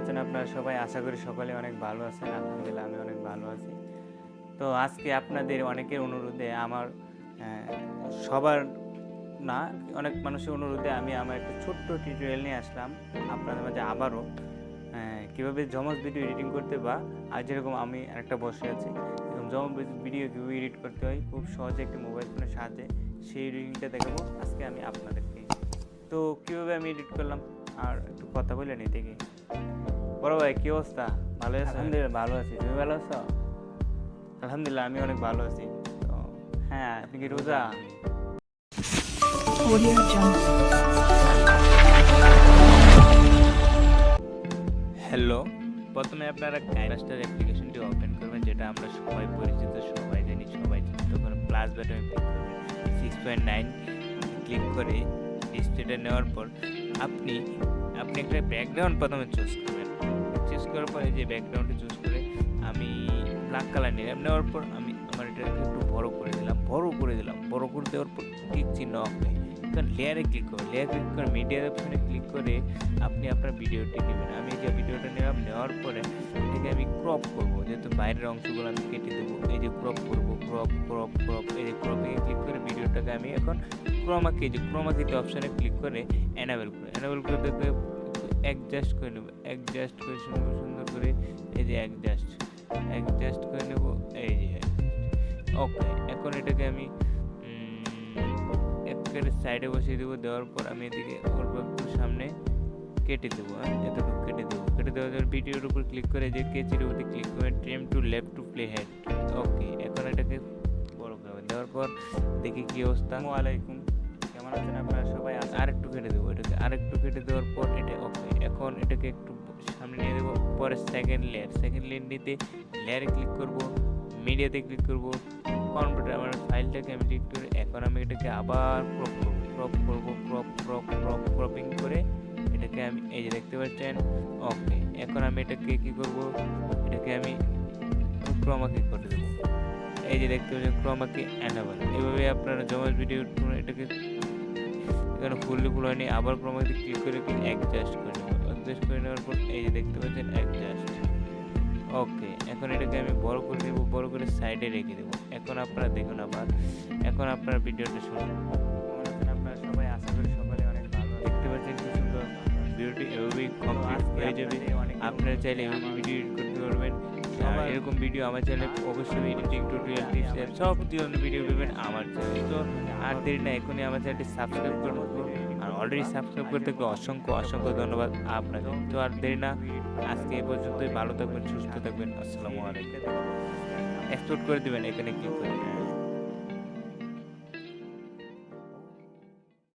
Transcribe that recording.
আছেন আপনারা সবাই? আশা করি সকলে অনেক ভালো আছেন। আলহামদুলিল্লাহ আমি অনেক ভালো আছি। তো আজকে আপনাদের অনেকের অনুরোধে আমার সবার না অনেক মানুষের অনুরোধে আমি আমার একটা ছোট্ট টিউটোরিয়াল নিয়ে আসলাম আপনাদের মাঝে আবারও কীভাবে জমজ ভিডিও এডিটিং করতে বা আর যেরকম আমি একটা বসে আছি এরকম জমজ ভিডিও কীভাবে এডিট করতে হয় খুব সহজে একটি মোবাইল ফোনের সাহায্যে সেই এডিটিংটা দেখাবো আজকে আমি আপনাদেরকে। তো কীভাবে আমি এডিট করলাম আর একটু কথা বলে নিই দেখি। বড় ভাই কী অবস্থা? ভালো আছো? আলহামদুলিল্লাহ ভালো আছি। তুমি ভালো আছো? আলহামদুলিল্লাহ আমি অনেক ভালো আছি। তো হ্যাঁ, আপনি কি রোজা? হ্যালো, প্রথমে আপনারা কাইনেমাস্টার অ্যাপ্লিকেশনটি ওপেন করবেন, যেটা আমরা সবাই পরিচিত, সবাই জানি, সবাই চিন্তা তখন প্লাস বাটনে ক্লিক করবেন। 6.9 ক্লিক করে ডিসপ্লেটা নেওয়ার পর আপনি একটা ব্যাকগ্রাউন্ড প্রথমে চুজ করবেন। চুজ করার পরে যে ব্যাকগ্রাউন্ডটি চুজ করে আমি ব্ল্যাক কালার নিলাম। নেওয়ার পর আমি আমার এটাকে একটু বড় করে দিলাম। বড় করে দেওয়ার পর টিক চিহ্ন হবে। এখন লেয়ারে ক্লিক করবেন। লেয়ার ক্লিক করে মিডিয়ার অপশনে ক্লিক করে আপনি আপনার ভিডিওটি নেবেন। আমি যে ভিডিওটা নিলাম, নেওয়ার পরে এটাকে আমি ক্রপ করবো, যেহেতু বাইরের অংশগুলো আমি কেটে দেবো। এই যে ক্রপ করবো, ক্রপ এই যে ক্রপিংয়ে ক্লিক করে ভিডিওটাকে আমি এখন ক্রোমাকিতে অপশনে ক্লিক করে এনাবেল করে দেখে অ্যাডজাস্ট করে নেব। অ্যাডজাস্ট করে সুন্দর করে এই যে অ্যাডজাস্ট করে নেব। এই যে ওকে, এখন এটাকে আমি একেবারে সাইডে বসিয়ে দেবো। দেওয়ার পর আমি এদিকে অল্প একটু সামনে কেটে দেবো। এতটুকু কেটে দেওয়ার পর ভিডিওর উপর ক্লিক করে যে কেচির উপর ক্লিক করে trim to left to play head. Okay, এখন এটাকে বড় করে দেওয়ার পর দেখি কি অবস্থা। আসসালামু আলাইকুম, কেমন আছেন আপনারা সবাই? আরেকটু কেটে দেবো। এটাকে আরেকটু কেটে দেওয়ার পর এটা ওকে, এখন এটাকে একটু সামনে নিয়ে দেবো। পরে সেকেন্ড লেয়ার নিতে লেয়ারে ক্লিক করব, মিডিয়াতে ক্লিক করব, কম্পিউটার আমার ফাইলটাকে আমি ক্লিক করে এখন আমি এটাকে আবার ক্রপিং করে এটাকে আমি এই যে দেখতে পাচ্ছেন। ওকে, এখন আমি এটাকে কি করব, এটাকে আমি ক্রোমাকি করে দেবো। এই যে দেখতে পাচ্ছেন ক্রোমাকি এনেবল। এইভাবে আপনারা জমজ ভিডিও এটাকে এখানে ফুল হয়নি, আবার ক্রোমাকি ক্লিক করে অ্যাডজাস্ট করে নেব। অ্যাডজাস্ট করে নেওয়ার পর এই যে দেখতে পাচ্ছেন অ্যাডজাস্ট। ওকে, এখন এটাকে আমি বড় করে দেবো, বড় করে সাইডে রেখে দেবো। এখন আপনারা দেখুন আবার, এখন আপনার ভিডিওটা শুনুন। কেমন আছেন আপনারা সবাই? আশা করি সকলে অনেক ভালো। দেখতে পাচ্ছেন কি সুন্দর ভিডিওটি এভাবেই কমপ্লিট হয়ে যাবে। আপনারা চাইলে এভাবে ভিডিও এডিট করতে পারবেন। এরকম ভিডিও আমার চ্যানেলে অবশ্যই এডিটিং টিউটোরিয়াল টিপস সব ধরনের ভিডিও পাবেন আমার চ্যানেলে। তো আর দেরি না, এখনই আমার চ্যানেলটি সাবস্ক্রাইব করুন। আর অলরেডি সাবস্ক্রাইব করতে অসংখ্য ধন্যবাদ আপনাকে। তো আর দেরি না, আজকে এই পর্যন্তই। ভালো থাকবেন, সুস্থ থাকবেন। আসসালামু আলাইকুম। এক্সপোর্ট করে দেবেন এখানে ক্লিক করে।